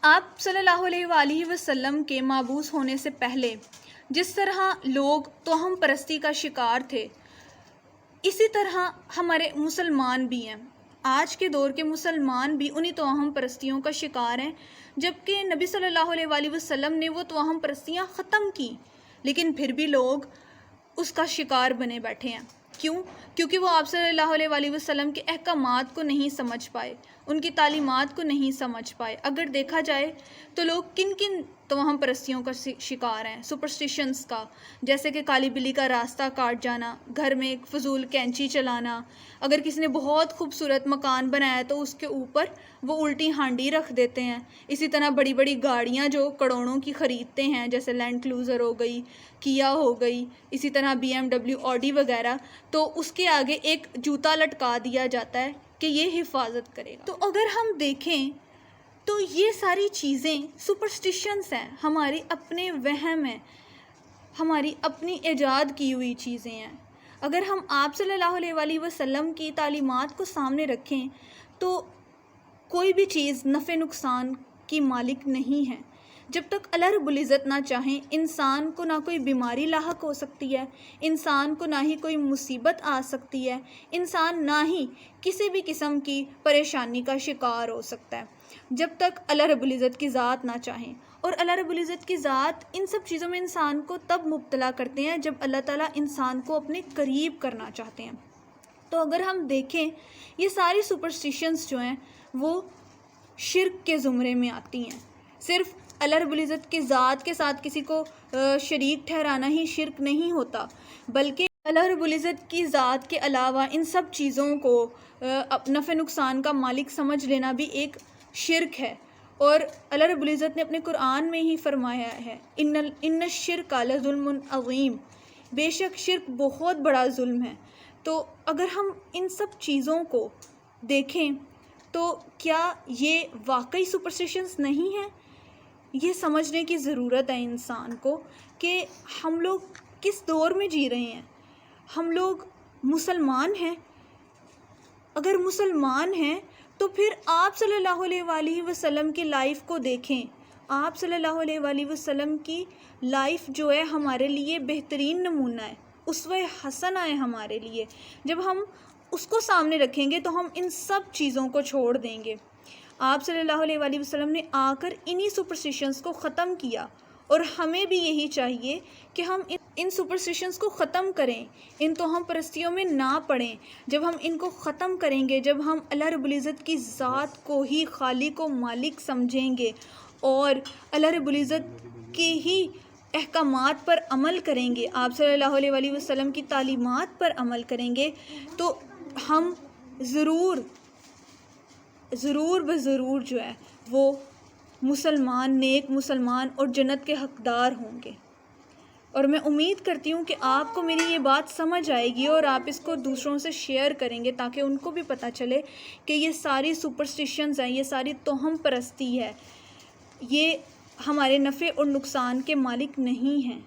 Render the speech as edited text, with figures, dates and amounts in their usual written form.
آپ صلی اللہ علیہ وآلہ وسلم کے مبعوث ہونے سے پہلے جس طرح لوگ توہم پرستی کا شکار تھے، اسی طرح ہمارے مسلمان بھی ہیں۔ آج کے دور کے مسلمان بھی انہی توہم پرستیوں کا شکار ہیں، جبکہ نبی صلی اللہ علیہ وآلہ وسلم نے وہ توہم پرستیاں ختم کی، لیکن پھر بھی لوگ اس کا شکار بنے بیٹھے ہیں۔ کیوں؟ کیونکہ وہ آپ صلی اللہ علیہ وآلہ وسلم کے احکامات کو نہیں سمجھ پائے، ان کی تعلیمات کو نہیں سمجھ پائے۔ اگر دیکھا جائے تو لوگ کن کن توہم پرستیوں کا شکار ہیں، سپرسٹیشنز کا، جیسے کہ کالی بلی کا راستہ کاٹ جانا، گھر میں ایک فضول کینچی چلانا، اگر کسی نے بہت خوبصورت مکان بنایا ہے تو اس کے اوپر وہ الٹی ہانڈی رکھ دیتے ہیں۔ اسی طرح بڑی بڑی گاڑیاں جو کروڑوں کی خریدتے ہیں، جیسے لینڈ کروزر ہو گئی، کیا ہو گئی، اسی طرح BMW آڈی وغیرہ، تو اس کے آگے ایک جوتا لٹکا دیا جاتا ہے کہ یہ حفاظت کرے گا۔ تو اگر ہم دیکھیں تو یہ ساری چیزیں سپرسٹیشنز ہیں، ہماری اپنے وہم ہیں، ہماری اپنی ایجاد کی ہوئی چیزیں ہیں۔ اگر ہم آپ صلی اللہ علیہ وآلہ وسلم کی تعلیمات کو سامنے رکھیں تو کوئی بھی چیز نفع نقصان کی مالک نہیں ہے۔ جب تک اللہ رب العزت نہ چاہیں، انسان کو نہ کوئی بیماری لاحق ہو سکتی ہے، انسان کو نہ ہی کوئی مصیبت آ سکتی ہے، انسان نہ ہی کسی بھی قسم کی پریشانی کا شکار ہو سکتا ہے، جب تک اللہ رب العزت کی ذات نہ چاہیں۔ اور اللہ رب العزت کی ذات ان سب چیزوں میں انسان کو تب مبتلا کرتے ہیں جب اللہ تعالیٰ انسان کو اپنے قریب کرنا چاہتے ہیں۔ تو اگر ہم دیکھیں یہ ساری سپرسٹیشنز جو ہیں وہ شرک کے زمرے میں آتی ہیں۔ صرف اللہ رب العزت کی ذات کے ساتھ کسی کو شریک ٹھہرانا ہی شرک نہیں ہوتا، بلکہ اللہ رب العزت کی ذات کے علاوہ ان سب چیزوں کو نفع نقصان کا مالک سمجھ لینا بھی ایک شرک ہے۔ اور اللہ رب العزت نے اپنے قرآن میں ہی فرمایا ہے، ان الشرک لظلم عظیم، بے شک شرک بہت بڑا ظلم ہے۔ تو اگر ہم ان سب چیزوں کو دیکھیں تو کیا یہ واقعی سپرسٹیشنز نہیں ہیں؟ یہ سمجھنے کی ضرورت ہے انسان کو کہ ہم لوگ کس دور میں جی رہے ہیں۔ ہم لوگ مسلمان ہیں، اگر مسلمان ہیں تو پھر آپ صلی اللہ علیہ وآلہ وسلم کی لائف کو دیکھیں۔ آپ صلی اللہ علیہ وآلہ وسلم کی لائف جو ہے ہمارے لیے بہترین نمونہ ہے، اسوہ حسنہ ہے ہمارے لیے۔ جب ہم اس کو سامنے رکھیں گے تو ہم ان سب چیزوں کو چھوڑ دیں گے۔ آپ صلی اللہ علیہ وآلہ وسلم نے آ کر انہی سپرسٹیشنز کو ختم کیا، اور ہمیں بھی یہی چاہیے کہ ہم ان سپرسٹیشنز کو ختم کریں، ان توہم پرستیوں میں نہ پڑیں۔ جب ہم ان کو ختم کریں گے، جب ہم اللہ رب العزت کی ذات کو ہی خالق و مالک سمجھیں گے اور اللہ رب العزت کی ہی احکامات پر عمل کریں گے، آپ صلی اللہ علیہ وآلہ وسلم کی تعلیمات پر عمل کریں گے، تو ہم ضرور بضرور جو ہے وہ مسلمان، نیک مسلمان اور جنت کے حقدار ہوں گے۔ اور میں امید کرتی ہوں کہ آپ کو میری یہ بات سمجھ آئے گی اور آپ اس کو دوسروں سے شیئر کریں گے تاکہ ان کو بھی پتہ چلے کہ یہ ساری سپرسٹیشنز ہیں، یہ ساری توہم پرستی ہے، یہ ہمارے نفع اور نقصان کے مالک نہیں ہیں۔